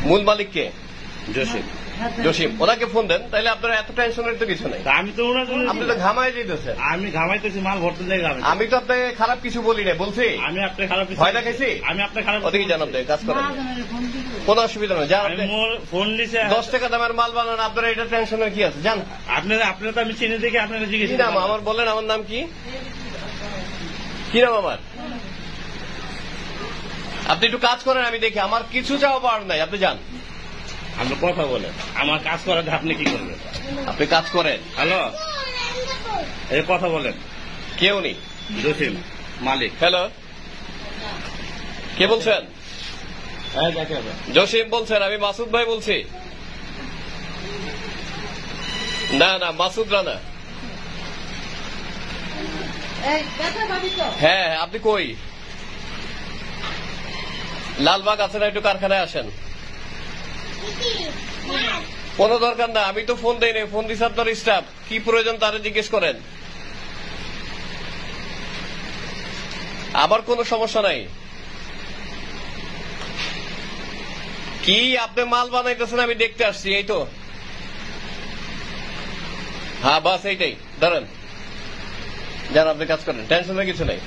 মূল মালিক কে? জসিম। জসিম, ওনাকে ফোন দেন, তাহলে আপনার এত টেনশনের তো কিছু নাই। আমি তো ওনার জন্য আপনি তো ঘামাই যেতেছেন। আমি ঘামাইতেছি, মাল ভরতে যাই। আমি তো আপনাকে খারাপ কিছু বলি না, বলছি আমি আপনার খারাপ ভয় দেখাইছি? আমি আপনার খারাপ ওদিকে জানাব দেয়, কাজ করেন, কোনো অসুবিধা নেই। জান, ফোন দিছে 10 টাকা দামের মাল বানান, আপনার এটা টেনশনের কি আছে? জান, আপনারা তো আমি চিনে দেখে আপনারা জিজ্ঞেস কি নাম আমার বলেন? আমার নাম কি? কি নাম আমার? আপনি একটু কাজ করেন, আমি দেখি। আমার কিছু চাওয়া পাওয়ার নাই, আপনি যান। আপনি কথা বলেন, আমার কাজ করাতে আপনি কি করবেন? আপনি কাজ করেন। হ্যালো, এই কথা বলেন। কে উনি? জসিম মালিক। হ্যালো, কে বলছেন? জসিম বলছেন? আমি মাসুদ ভাই বলছি। না না, মাসুদ রানা। হ্যাঁ, আপনি কই? লালবাগ আছেন, একটু কারখানায় আসেন। কোনো দরকার না, আমি তো ফোন দেই নাই, ফোন দিচ্ছে আপনার স্টাফ। কি প্রয়োজন তারা জিজ্ঞেস করেন। আবার কোনো সমস্যা নাই। কি আপনি মাল বানাইতেছেন, আমি দেখতে আসছি, এই তো। হ্যাঁ, বাস এইটাই, ধরেন। যান, আপনি কাজ করেন, টেনশনের কিছু নাই।